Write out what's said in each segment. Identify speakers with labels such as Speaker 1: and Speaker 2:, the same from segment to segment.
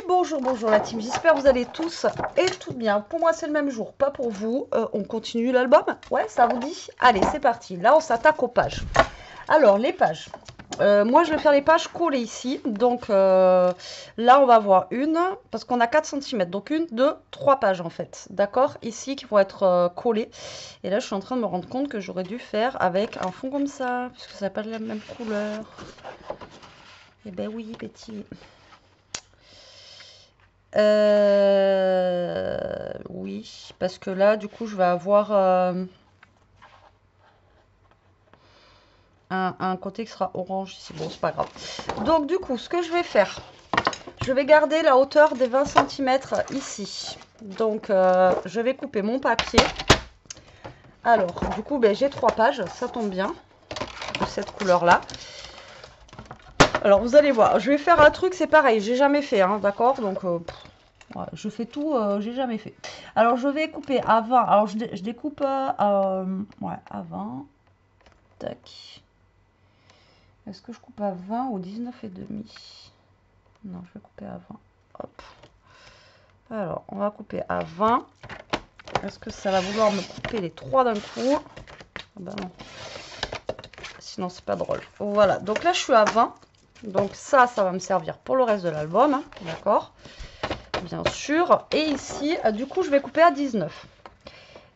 Speaker 1: bonjour, bonjour la team, j'espère que vous allez tous et toutes bien. Pour moi c'est le même jour, pas pour vous. On continue l'album? Ouais, ça vous dit? Allez, c'est parti, là on s'attaque aux pages. Alors, les pages. Moi je vais faire les pages collées ici. Donc là on va voir une, parce qu'on a 4 cm. Donc une, deux, 3 pages en fait. D'accord? Ici qui vont être collées. Et là je suis en train de me rendre compte que j'aurais dû faire avec un fond comme ça, puisque ça n'a pas la même couleur. Eh ben oui, petit. Oui, parce que là, du coup, je vais avoir un côté qui sera orange ici. Bon, c'est pas grave. Donc, du coup, ce que je vais faire, je vais garder la hauteur des 20 cm ici. Donc, je vais couper mon papier. Alors, du coup, ben, j'ai 3 pages, ça tombe bien, de cette couleur-là. Alors, vous allez voir, je vais faire un truc, c'est pareil, j'ai jamais fait, hein, d'accord? Donc, ouais, je fais tout, j'ai jamais fait. Alors, je vais couper à 20. Alors, je découpe ouais, à 20. Tac. Est-ce que je coupe à 20 ou 19,5? Non, je vais couper à 20. Hop. Alors, on va couper à 20. Est-ce que ça va vouloir me couper les 3 d'un coup? Ah bah non. Sinon, c'est pas drôle. Voilà, donc là, je suis à 20. Donc ça va me servir pour le reste de l'album. Hein. D'accord? Bien sûr. Et ici, du coup, je vais couper à 19.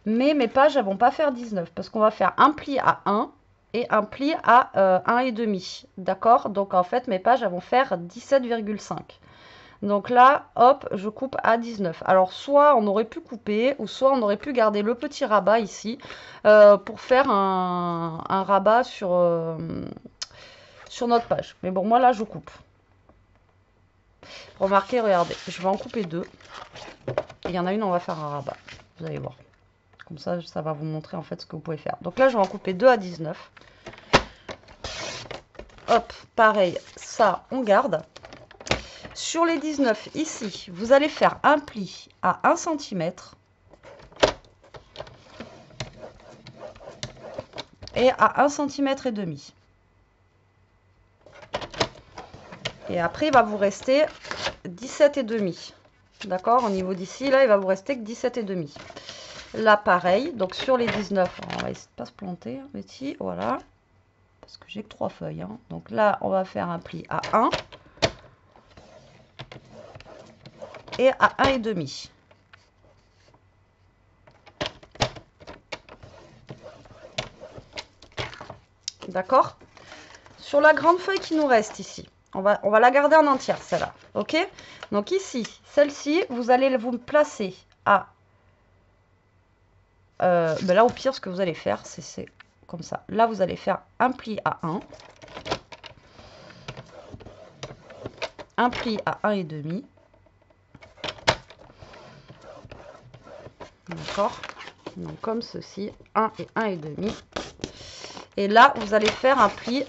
Speaker 1: Mais mes pages, elles vont pas faire 19 parce qu'on va faire un pli à 1 et un pli à 1,5. D'accord? Donc en fait, mes pages, elles vont faire 17,5. Donc là, hop, je coupe à 19. Alors soit on aurait pu couper ou soit on aurait pu garder le petit rabat ici pour faire un rabat sur notre page. Mais bon, moi là, je coupe. Remarquez, regardez, je vais en couper 2. Il y en a une, on va faire un rabat. Vous allez voir. Comme ça va vous montrer en fait ce que vous pouvez faire. Donc là, je vais en couper 2 à 19. Hop, pareil, ça, on garde. Sur les 19, ici, vous allez faire un pli à 1 cm. Et à 1 cm et demi. Et après, il va vous rester 17,5. D'accord? Au niveau d'ici, là, il va vous rester que 17,5. Là, pareil. Donc, sur les 19, on va essayer de ne pas se planter. Petit, voilà. Parce que j'ai que 3 feuilles. Hein. Donc là, on va faire un pli à 1. Et à 1,5. D'accord? Sur la grande feuille qui nous reste ici, on va la garder en entière, celle-là. Ok? Donc ici, celle-ci, vous allez vous placer à... ben là, au pire, ce que vous allez faire, c'est comme ça. Là, vous allez faire un pli à 1. Un pli à 1,5. D'accord? Donc comme ceci, 1 et 1,5. Et là, vous allez faire un pli,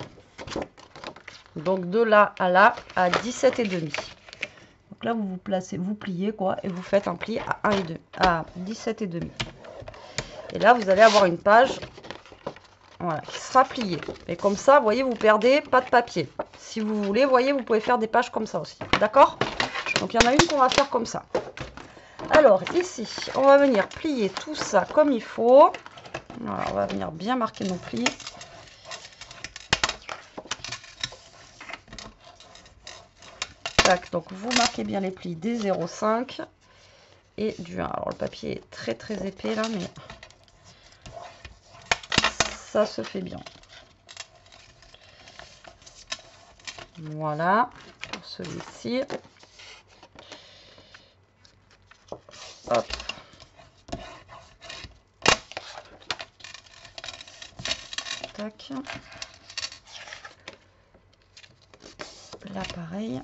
Speaker 1: donc de là à 17,5. Donc là, vous vous placez, vous pliez quoi, et vous faites un pli à 1,2, à 17,5. Et là, vous allez avoir une page, voilà, qui sera pliée. Et comme ça, vous voyez, vous perdez pas de papier. Si vous voulez, vous voyez, vous pouvez faire des pages comme ça aussi. D'accord? Donc, il y en a une qu'on va faire comme ça. Alors, ici, on va venir plier tout ça comme il faut. Voilà, on va venir bien marquer nos plis. Tac, donc vous marquez bien les plis des 0,5 et du 1. Alors, le papier est très très épais là, mais ça se fait bien. Voilà, pour celui-ci. Hop. Tac. Là, pareil.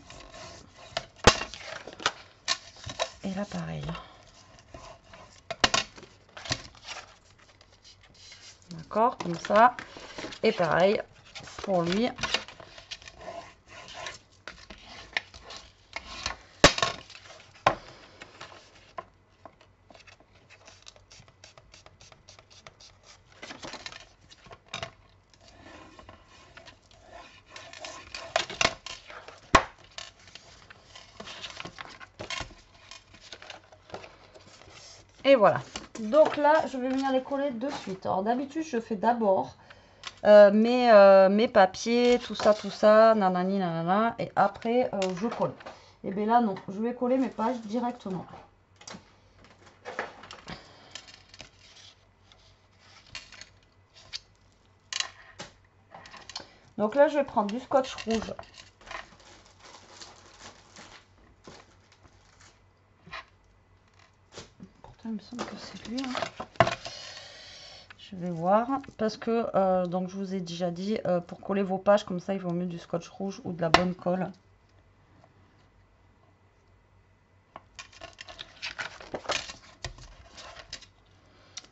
Speaker 1: Et là, pareil. D'accord, comme ça. Et pareil pour lui. Et voilà. Donc là, je vais venir les coller de suite. Alors d'habitude, je fais d'abord mes papiers, tout ça, nanani, nanana. Et après, je colle. Et bien là, non. Je vais coller mes pages directement. Donc là, je vais prendre du scotch rouge. Pourtant, il me semble que c'est lui. Hein. Je vais voir. Parce que, donc je vous ai déjà dit, pour coller vos pages, comme ça, il vaut mieux du scotch rouge ou de la bonne colle.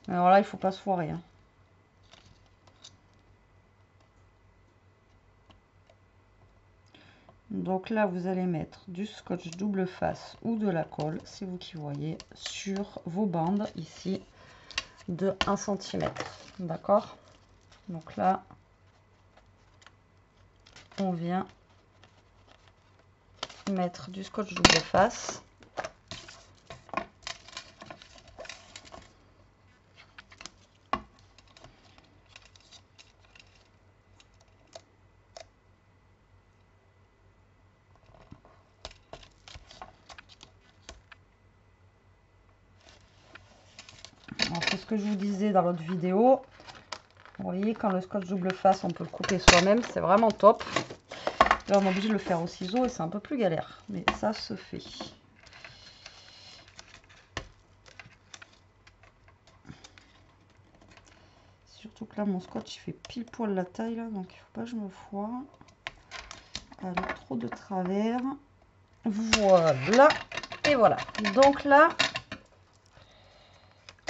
Speaker 1: Alors là, il ne faut pas se foirer. Hein. Donc là, vous allez mettre du scotch double face ou de la colle, c'est vous qui voyez, sur vos bandes ici de 1 cm. D'accord? Donc là, on vient mettre du scotch double face. C'est ce que je vous disais dans l'autre vidéo. Vous voyez, quand le scotch double face, on peut le couper soi-même, c'est vraiment top. Là, on est obligé de le faire au ciseau et c'est un peu plus galère, mais ça se fait. Surtout que là, mon scotch, il fait pile poil la taille, là, donc il faut pas que je me foire. Allez, trop de travers. Voilà. Et voilà. Donc là,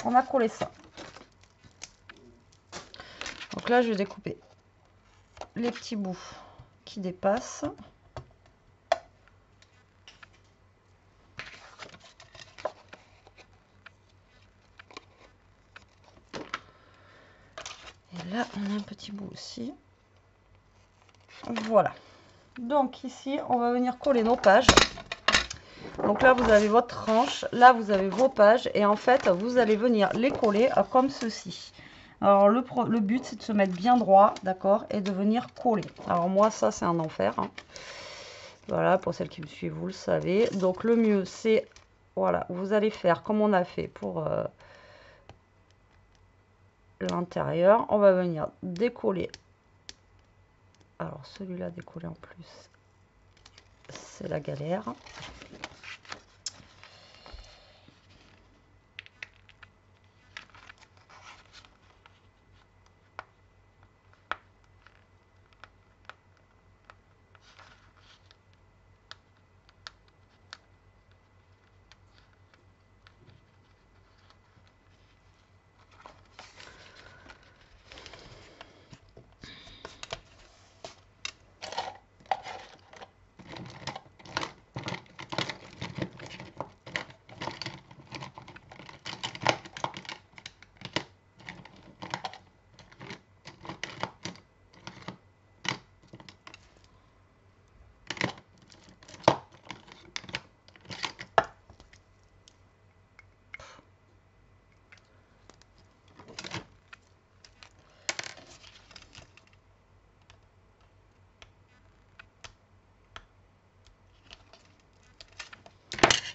Speaker 1: on a collé ça. Donc là, je vais découper les petits bouts qui dépassent. Et là, on a un petit bout aussi. Voilà. Donc ici, on va venir coller nos pages. Donc là, vous avez votre tranche. Là, vous avez vos pages. Et en fait, vous allez venir les coller comme ceci. Alors, le but, c'est de se mettre bien droit, d'accord, et de venir coller. Alors, moi, ça, c'est un enfer. Hein. Voilà, pour celles qui me suivent, vous le savez. Donc, le mieux, c'est, voilà, vous allez faire comme on a fait pour l'intérieur. On va venir décoller. Alors, celui-là, décoller en plus, c'est la galère.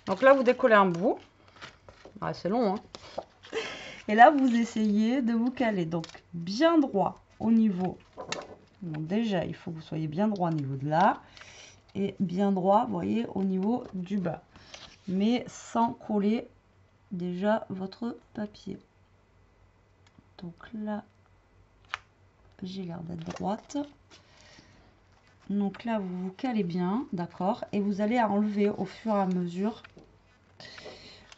Speaker 1: Donc là, vous décollez un bout. Ah, c'est long, hein. Et là, vous essayez de vous caler. Donc, bien droit au niveau. Bon, déjà, il faut que vous soyez bien droit au niveau de là. Et bien droit, vous voyez, au niveau du bas. Mais sans coller déjà votre papier. Donc là, j'ai l'air d'être droite. Donc là, vous vous calez bien, d'accord. Et vous allez enlever au fur et à mesure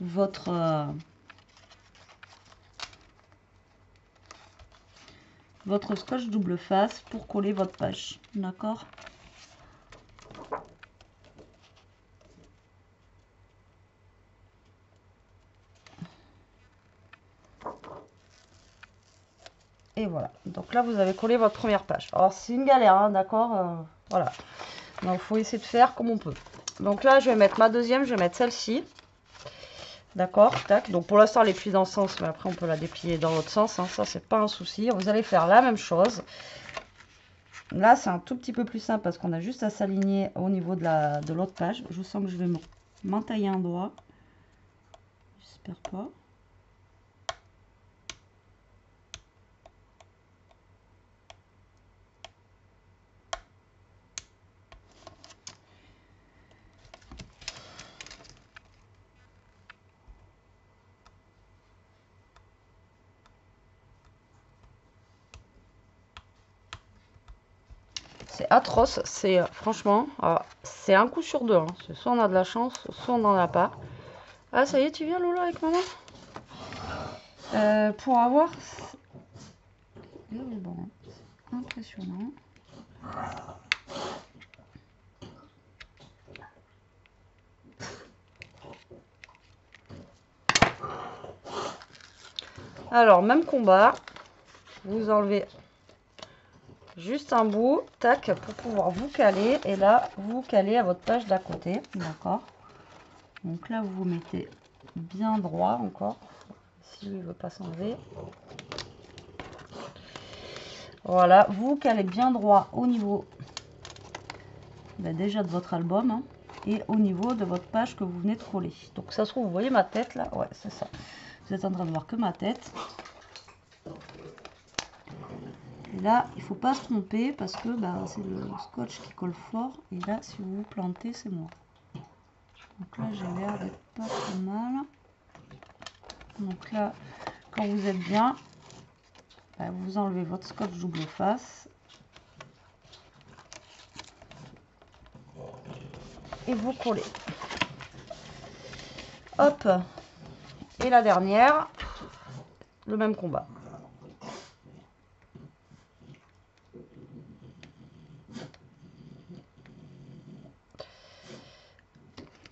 Speaker 1: votre scotch double face pour coller votre page, d'accord. Et voilà, donc là vous avez collé votre première page. Alors c'est une galère, hein, d'accord, voilà. Donc il faut essayer de faire comme on peut. Donc là je vais mettre ma deuxième, je vais mettre celle-ci. D'accord, tac. Donc pour l'instant, elle est pliée dans ce sens, mais après on peut la déplier dans l'autre sens, hein. Ça, c'est pas un souci. Vous allez faire la même chose. Là, c'est un tout petit peu plus simple parce qu'on a juste à s'aligner au niveau de l'autre page. Je sens que je vais m'entailler un doigt. J'espère pas. C'est atroce, c'est franchement, c'est un coup sur deux, hein. Soit on a de la chance, soit on n'en a pas. Ah, ça y est, tu viens Lola avec maman pour avoir... Bon, impressionnant. Alors, même combat, vous enlevez juste un bout, tac, pour pouvoir vous caler. Et là, vous calez à votre page d'à côté, d'accord. Donc là, vous vous mettez bien droit encore, si lui ne veut pas s'enlever. Voilà, vous calez bien droit au niveau déjà de votre album, hein, et au niveau de votre page que vous venez de coller. Donc ça se trouve, vous voyez ma tête là, ouais, c'est ça. Vous êtes en train de voir que ma tête. Et là, il ne faut pas se tromper parce que c'est le scotch qui colle fort. Et là, si vous vous plantez, c'est mort. Donc là, j'ai l'air d'être pas trop mal. Donc là, quand vous êtes bien, vous enlevez votre scotch double face. Et vous collez. Hop. Et la dernière, le même combat.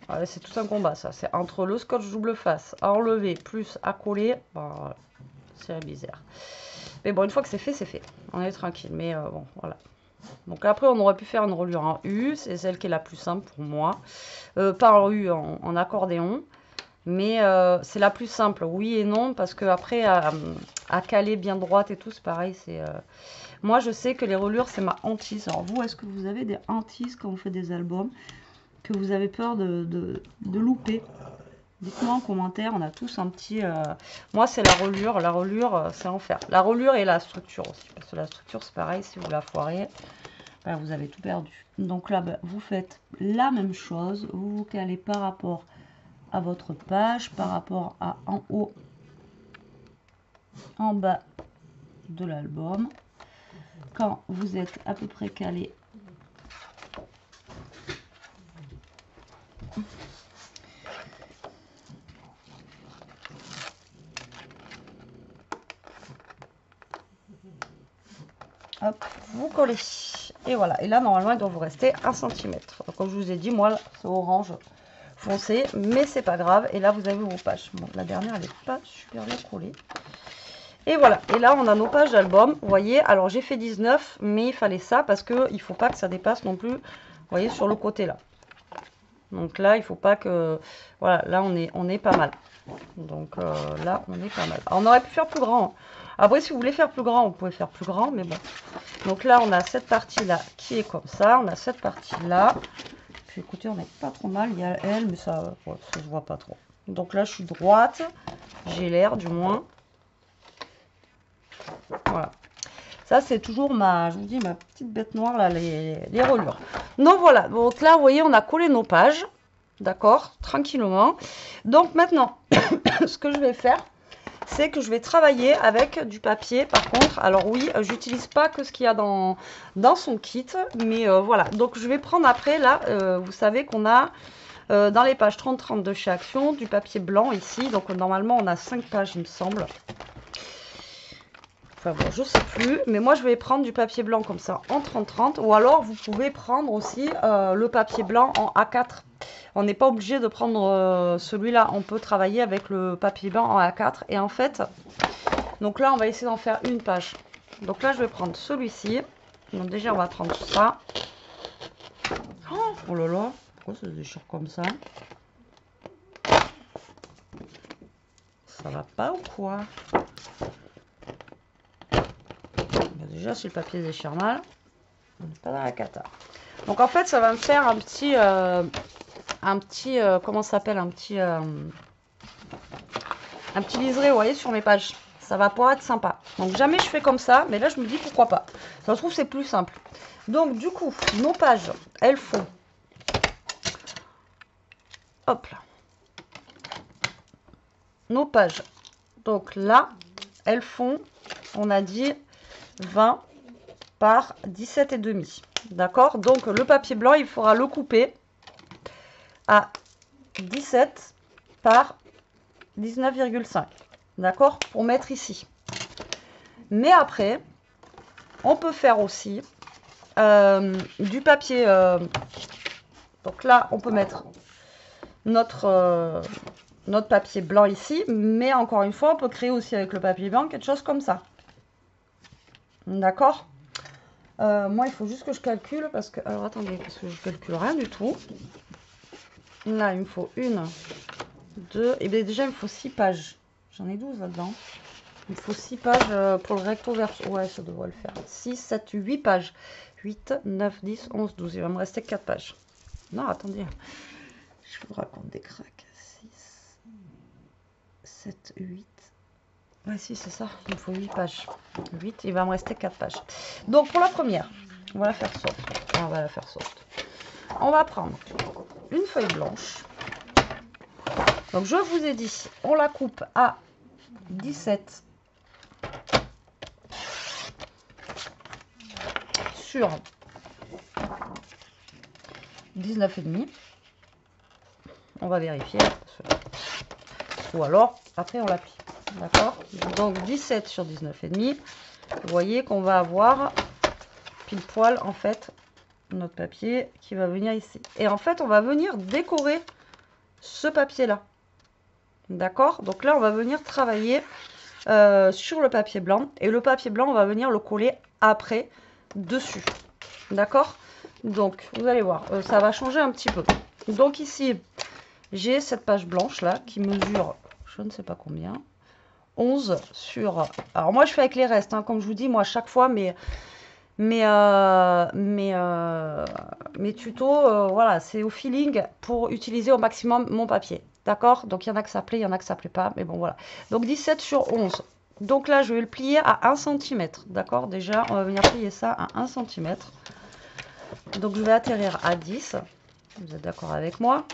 Speaker 1: Ouais, c'est tout un combat, ça. C'est entre le scotch double face à enlever plus à coller. Bon, c'est bizarre. Mais bon, une fois que c'est fait, c'est fait. On est tranquille. Mais bon, voilà. Donc après, on aurait pu faire une reliure en U. C'est celle qui est la plus simple pour moi. Pas en U, en accordéon. Mais c'est la plus simple, oui et non. Parce que après, à caler bien droite et tout, c'est pareil. Moi, je sais que les reliures, c'est ma hantise. Alors vous, est-ce que vous avez des hantises quand vous faites des albums que vous avez peur de louper? Dites-moi en commentaire, on a tous un petit... Moi, c'est la reliure, c'est enfer. La reliure et la structure aussi, parce que la structure, c'est pareil, si vous la foirez, vous avez tout perdu. Donc là, vous faites la même chose, vous vous calez par rapport à votre page, par rapport à en haut, en bas de l'album. Quand vous êtes à peu près calé, hop, vous collez. Et voilà. Et là, normalement, il doit vous rester 1 cm. Comme je vous ai dit, moi, c'est orange foncé, mais c'est pas grave. Et là, vous avez vos pages. Bon, la dernière, elle n'est pas super bien collée. Et voilà. Et là, on a nos pages d'album. Vous voyez, alors j'ai fait 19, mais il fallait ça parce qu'il ne faut pas que ça dépasse non plus. Vous voyez, sur le côté là. Donc là, il ne faut pas que... Voilà, là, on est pas mal. Donc là, on est pas mal. Alors, on aurait pu faire plus grand, hein. Après, si vous voulez faire plus grand, vous pouvez faire plus grand, mais bon. Donc là, on a cette partie-là qui est comme ça. On a cette partie-là. Puis écoutez, on n'est pas trop mal. Il y a elle, mais ça, ouais, ça se voit pas trop. Donc là, je suis droite. J'ai l'air, du moins. Voilà. Ça, c'est toujours je vous dis, ma petite bête noire, là, les reliures. Donc voilà. Donc là, vous voyez, on a collé nos pages. D'accord, tranquillement. Donc maintenant, ce que je vais faire, c'est que je vais travailler avec du papier. Par contre, alors oui, j'utilise pas que ce qu'il y a dans son kit, mais voilà. Donc je vais prendre après, là, vous savez qu'on a dans les pages 30-30 de chez Action, du papier blanc ici. Donc normalement, on a 5 pages, il me semble. Enfin bon, je sais plus, mais moi je vais prendre du papier blanc comme ça en 30-30, ou alors vous pouvez prendre aussi le papier blanc en A4. On n'est pas obligé de prendre celui-là, on peut travailler avec le papier blanc en A4. Et en fait, donc là on va essayer d'en faire une page. Donc là je vais prendre celui-ci. Donc déjà on va prendre ça. Oh là là, pourquoi ça se déchire comme ça? Ça va pas ou quoi? Déjà, si le papier déchire mal, on n'est pas dans la cata. Donc en fait, ça va me faire un petit comment ça s'appelle, un petit liseré, vous voyez, sur mes pages. Ça va pouvoir être sympa. Donc jamais je fais comme ça, mais là je me dis pourquoi pas. Ça se trouve c'est plus simple. Donc du coup, nos pages, elles font, hop là, nos pages. Donc là, elles font, on a dit 20 par 17,5. D'accord? Donc le papier blanc, il faudra le couper à 17 par 19,5. D'accord? Pour mettre ici. Mais après, on peut faire aussi du papier. Donc là, on peut mettre notre papier blanc ici. Mais encore une fois, on peut créer aussi avec le papier blanc quelque chose comme ça. D'accord? Moi, il faut juste que je calcule parce que... Alors, attendez, parce que je calcule rien du tout. Là, il me faut 1, 2... Et bien déjà, il me faut 6 pages. J'en ai 12 là-dedans. Il me faut 6 pages pour le recto verso. Ouais, ça devrait le faire. 6, 7, 8 pages. 8, 9, 10, 11, 12. Il va me rester 4 pages. Non, attendez. Je vous raconte des cracks. 6, 7, 8... Ouais, si, c'est ça. Il me faut 8 pages. 8, il va me rester 4 pages. Donc, pour la première, on va la faire soft. On va la faire soft. On va prendre une feuille blanche. Donc, je vous ai dit, on la coupe à 17 sur 19,5. On va vérifier. Ou alors, après, on l'applique. D'accord? Donc 17 sur 19,5. Vous voyez qu'on va avoir pile poil en fait notre papier qui va venir ici. Et en fait, on va venir décorer ce papier là. D'accord? Donc là, on va venir travailler sur le papier blanc. Et le papier blanc, on va venir le coller après dessus. D'accord? Donc, vous allez voir, ça va changer un petit peu. Donc ici, j'ai cette page blanche là qui mesure, je ne sais pas combien. 11 sur... Alors moi je fais avec les restes, hein, comme je vous dis, moi à chaque fois mes tutos, voilà, c'est au feeling pour utiliser au maximum mon papier. D'accord? Donc il y en a que ça plaît, il y en a que ça plaît pas, mais bon voilà. Donc 17 sur 11. Donc là je vais le plier à 1 cm. D'accord? Déjà on va venir plier ça à 1 cm. Donc je vais atterrir à 10. Vous êtes d'accord avec moi?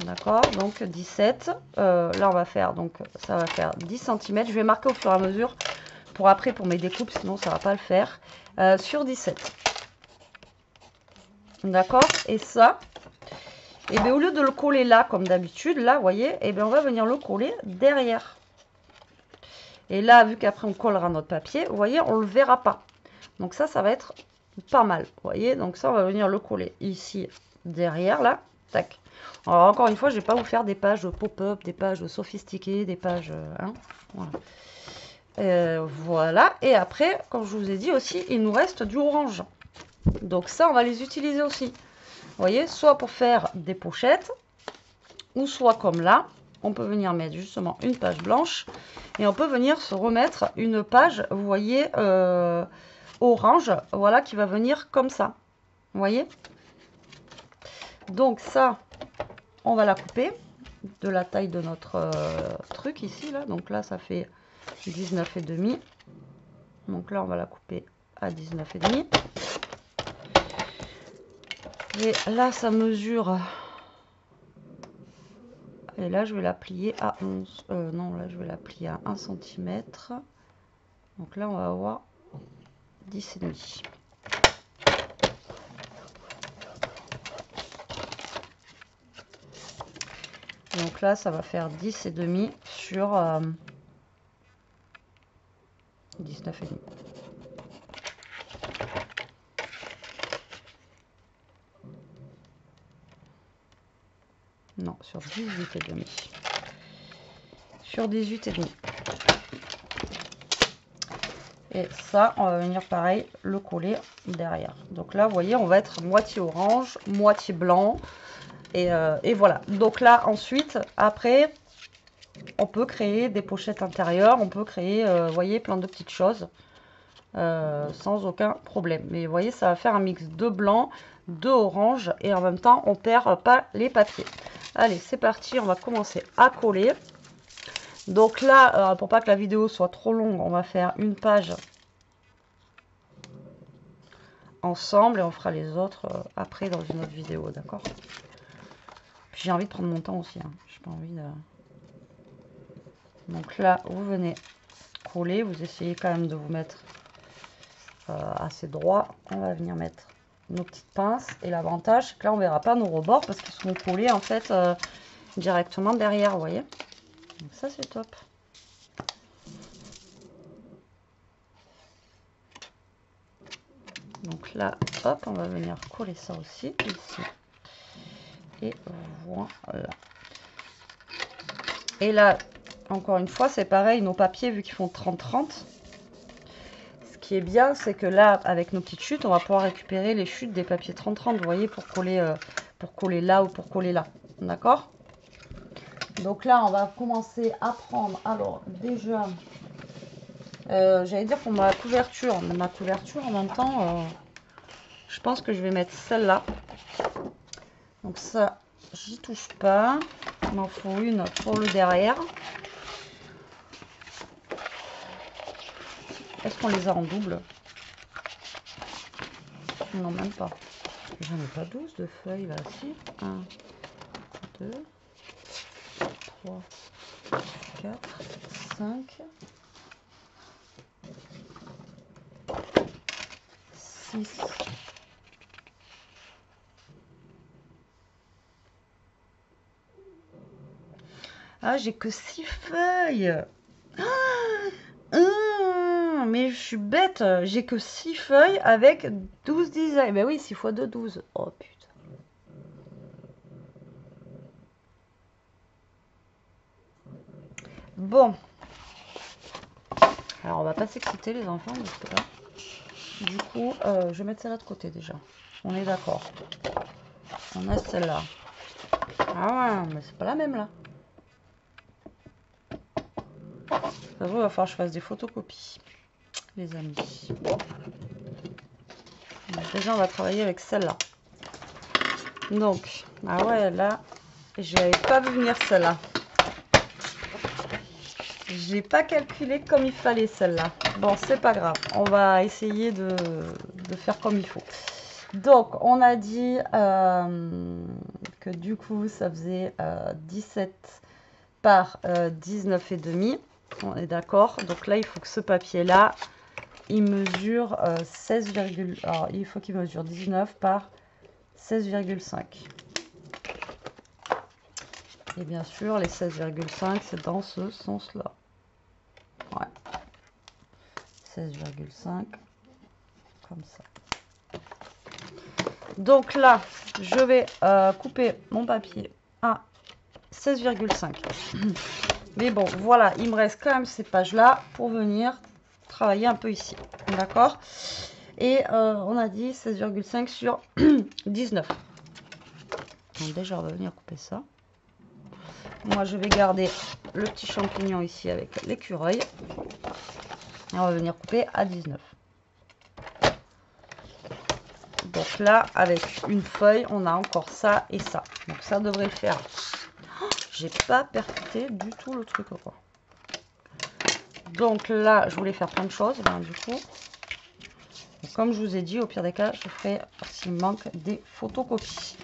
Speaker 1: D'accord, donc 17. Là, on va faire, donc ça va faire 10 cm. Je vais marquer au fur et à mesure pour après, pour mes découpes, sinon ça va pas le faire. Sur 17. D'accord, et ça, et bien au lieu de le coller là, comme d'habitude, là, vous voyez, et bien on va venir le coller derrière. Et là, vu qu'après on collera notre papier, vous voyez, on le verra pas. Donc ça va être pas mal. Vous voyez, donc ça, on va venir le coller ici, derrière, là. Tac. Alors encore une fois, je ne vais pas vous faire des pages pop-up, des pages sophistiquées, des pages... hein, voilà. Voilà. Et après, comme je vous ai dit aussi, il nous reste du orange. Donc ça, on va les utiliser aussi. Vous voyez, soit pour faire des pochettes, ou soit comme là, on peut venir mettre justement une page blanche. Et on peut venir se remettre une page, vous voyez, orange, voilà, qui va venir comme ça. Vous voyez? Donc ça... On va la couper de la taille de notre truc ici, là. Donc là, ça fait 19,5. Donc là, on va la couper à 19,5. Et là, ça mesure... Et là, je vais la plier à 11. Non, là, je vais la plier à 1 cm. Donc là, on va avoir 10,5. Donc là, ça va faire 10,5 sur 19,5. Non, sur 18,5. Sur 18,5. Et ça, on va venir pareil, le coller derrière. Donc là, vous voyez, on va être moitié orange, moitié blanc. Et voilà. Donc là, ensuite, après, on peut créer des pochettes intérieures, on peut créer, vous voyez, plein de petites choses sans aucun problème. Mais vous voyez, ça va faire un mix de blanc, de orange et en même temps, on perd pas les papiers. Allez, c'est parti, on va commencer à coller. Donc là, pour pas que la vidéo soit trop longue, on va faire une page ensemble et on fera les autres après dans une autre vidéo, d'accord? Puis j'ai envie de prendre mon temps aussi, hein. J'ai pas envie de... Donc là, vous venez coller, vous essayez quand même de vous mettre assez droit. On va venir mettre nos petites pinces et l'avantage, c'est que là, on verra pas nos rebords parce qu'ils sont collés en fait directement derrière, vous voyez? Donc ça, c'est top. Donc là, hop, on va venir coller ça aussi, ici. Et voilà. Et là, encore une fois, c'est pareil, nos papiers, vu qu'ils font 30-30, ce qui est bien, c'est que là, avec nos petites chutes, on va pouvoir récupérer les chutes des papiers 30-30, vous voyez, pour coller là ou pour coller là. D'accord? Donc là, on va commencer à prendre, alors, déjà... j'allais dire pour ma couverture, mais ma couverture en même temps, je pense que je vais mettre celle-là. Donc ça, j'y touche pas. Il m'en faut une pour le derrière. Est-ce qu'on les a en double? Non, même pas. J'en ai pas 12 de feuilles là, si. 1, 2, 3, 4, 5, 6. Ah, j'ai que 6 feuilles. Mais je suis bête. J'ai que 6 feuilles avec 12 designs. Ben oui, 6 fois 2, 12. Oh putain. Bon. Alors, on va pas s'exciter les enfants, parce que là... Du coup, je vais mettre celle-là de côté déjà. On est d'accord. On a celle-là. Ah ouais, mais c'est pas la même là. Il va falloir que je fasse des photocopies, les amis. Donc, déjà, on va travailler avec celle-là. Donc, ah ouais, là, j'avais pas vu venir celle-là. J'ai pas calculé comme il fallait celle-là. Bon, c'est pas grave. On va essayer de faire comme il faut. Donc, on a dit que du coup, ça faisait 17 par 19,5. On est d'accord. Donc là, il faut que ce papier-là, il mesure 16, alors, il faut qu'il mesure 19 par 16,5. Et bien sûr, les 16,5, c'est dans ce sens-là. Ouais. 16,5, comme ça. Donc là, je vais couper mon papier à 16,5. Mais bon, voilà, il me reste quand même ces pages-là pour venir travailler un peu ici. D'accord? Et on a dit 16,5 sur 19. Donc déjà, on va venir couper ça. Moi, je vais garder le petit champignon ici avec l'écureuil. Et on va venir couper à 19. Donc là, avec une feuille, on a encore ça et ça. Donc ça devrait le faire. Oh, j'ai pas percuté du tout le truc, quoi. Donc là, je voulais faire plein de choses. Ben, du coup, comme je vous ai dit, au pire des cas, je ferai s'il manque des photocopies.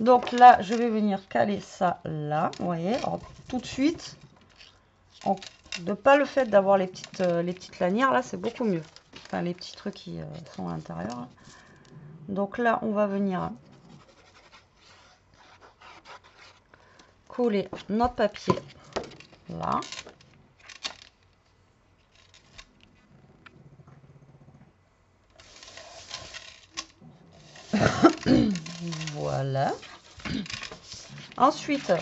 Speaker 1: Donc là, je vais venir caler ça là. Vous voyez, alors, tout de suite, de pas le fait d'avoir les petites lanières là, c'est beaucoup mieux. Enfin, les petits trucs qui sont à l'intérieur. Donc là, on va venir coller notre papier là. Voilà. Ensuite,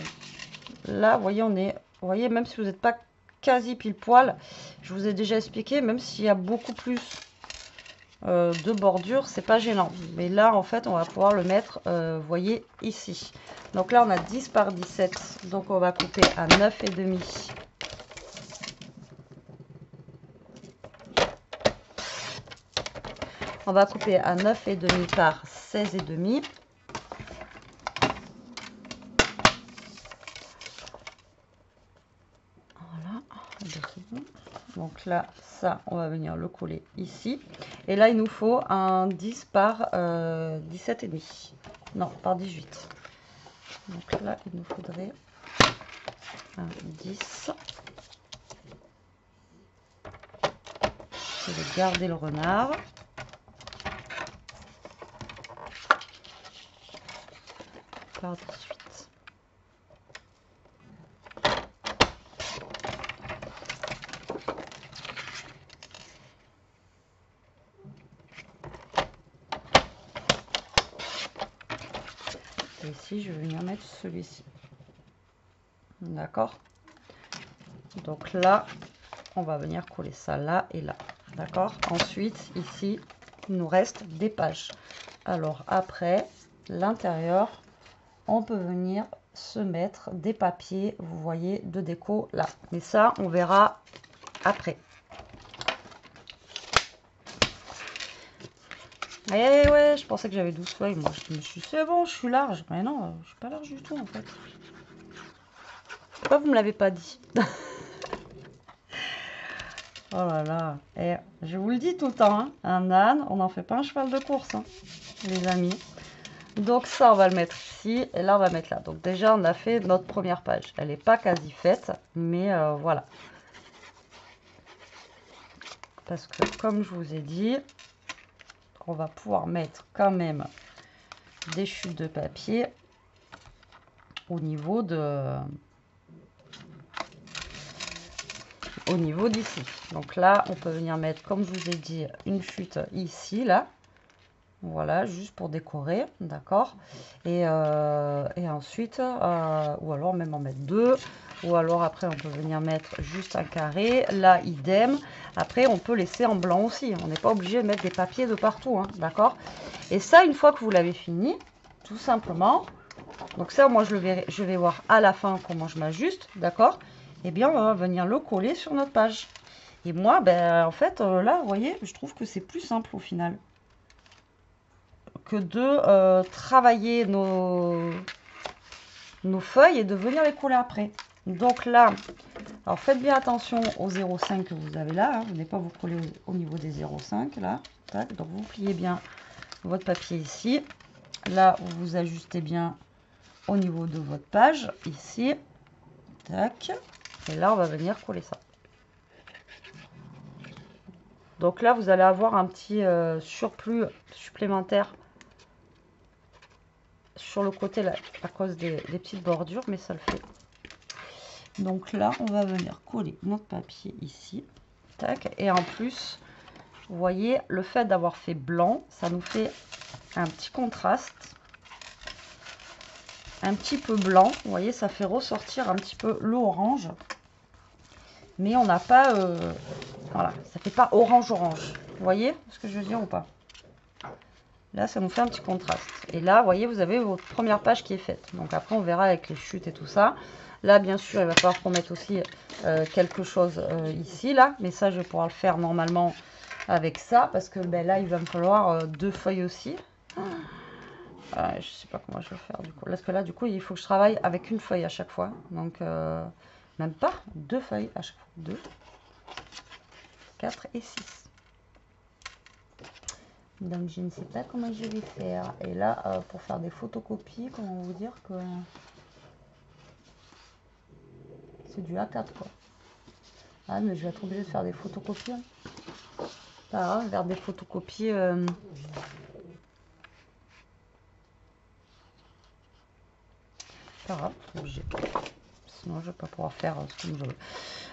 Speaker 1: là, vous voyez, vous voyez, même si vous n'êtes pas quasi pile poil, je vous ai déjà expliqué, même s'il y a beaucoup plus de bordure, c'est pas gênant. Mais là, en fait, on va pouvoir le mettre, vous voyez, ici. Donc là, on a 10 par 17. Donc, on va couper à 9,5. On va couper à 9,5 par 16,5. Voilà. Donc là, ça, on va venir le coller ici. Et là, il nous faut un 10 par 17,5. Non, par 18. Donc là, il nous faudrait un 10. Je vais garder le renard. Par 18. Et ici, je vais venir mettre celui-ci. D'accord? Donc là, on va venir coller ça là et là. D'accord? Ensuite, ici, il nous reste des pages. Alors après, l'intérieur, on peut venir se mettre des papiers, vous voyez, de déco là. Mais ça, on verra après. Eh ouais, je pensais que j'avais 12 feuilles. Moi, je me suis dit, c'est bon, je suis large. Mais non, je suis pas large du tout, en fait. Pourquoi vous me l'avez pas dit? Oh là là. Et je vous le dis tout le temps, hein, un âne, on n'en fait pas un cheval de course, hein, les amis. Donc ça, on va le mettre ici. Et là, on va mettre là. Donc déjà, on a fait notre première page. Elle n'est pas quasi faite, mais voilà. Parce que, comme je vous ai dit, on va pouvoir mettre quand même des chutes de papier au niveau d'ici. Donc là, on peut venir mettre, comme je vous ai dit, une chute ici, là. Voilà, juste pour décorer, d'accord. Et ensuite, ou alors même en mettre deux. Ou alors après, on peut venir mettre juste un carré. Là, idem. Après, on peut laisser en blanc aussi. On n'est pas obligé de mettre des papiers de partout, hein, d'accord. Et ça, une fois que vous l'avez fini, tout simplement. Donc ça, moi, je vais voir à la fin comment je m'ajuste, d'accord. Et bien, on va venir le coller sur notre page. Et moi, ben, en fait, là, vous voyez, je trouve que c'est plus simple au final que de travailler nos feuilles et de venir les coller après. Donc là, alors faites bien attention aux 0,5 que vous avez là, hein. Vous n'allez pas vous coller au niveau des 0,5 là. Tac. Donc vous pliez bien votre papier ici. Là, vous ajustez bien au niveau de votre page ici. Tac. Et là, on va venir coller ça. Donc là, vous allez avoir un petit surplus supplémentaire sur le côté là, à cause des petites bordures, mais ça le fait. Donc là, on va venir coller notre papier ici. Tac. Et en plus, vous voyez, le fait d'avoir fait blanc, ça nous fait un petit contraste. Un petit peu blanc. Vous voyez, ça fait ressortir un petit peu l'orange. Mais on n'a pas... voilà, ça fait pas orange-orange. Vous voyez ce que je veux dire ou pas? Là, ça nous fait un petit contraste. Et là, vous voyez, vous avez votre première page qui est faite. Donc après, on verra avec les chutes et tout ça. Là, bien sûr, il va falloir qu'on mette aussi quelque chose ici, là. Mais ça, je vais pouvoir le faire normalement avec ça. Parce que ben, là, il va me falloir deux feuilles aussi. Je ne sais pas comment je vais faire du coup. Parce que là, du coup, il faut que je travaille avec une feuille à chaque fois. Donc, même pas deux feuilles à chaque fois. 2, 4 et 6. Donc je ne sais pas comment je vais faire. Et là, pour faire des photocopies, comment vous dire que c'est du A4 quoi. Ah mais je vais être obligée de faire des photocopies. Hein. Pas grave, faire des photocopies. Pas grave, obligé. Sinon je ne vais pas pouvoir faire ce que je veux.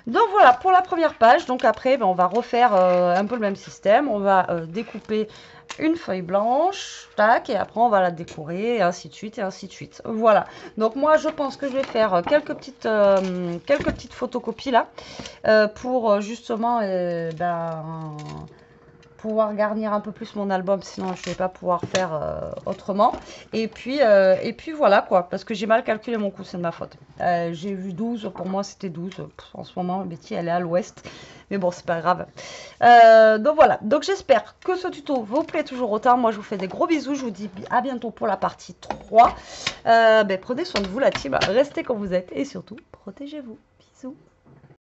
Speaker 1: Donc voilà pour la première page. Donc après, ben, on va refaire un peu le même système. On va découper une feuille blanche, tac, et après on va la décorer, et ainsi de suite, et ainsi de suite. Voilà. Donc moi, je pense que je vais faire quelques petites photocopies là, pour justement, ben, pouvoir garnir un peu plus mon album, sinon je ne vais pas pouvoir faire autrement. Et puis voilà quoi, parce que j'ai mal calculé mon coût, c'est de ma faute. J'ai vu 12, pour moi c'était 12. En ce moment, Betty elle est à l'ouest, mais bon c'est pas grave. Donc voilà, donc j'espère que ce tuto vous plaît toujours autant. Moi je vous fais des gros bisous, je vous dis à bientôt pour la partie 3. Prenez soin de vous la team, restez comme vous êtes et surtout protégez-vous. Bisous.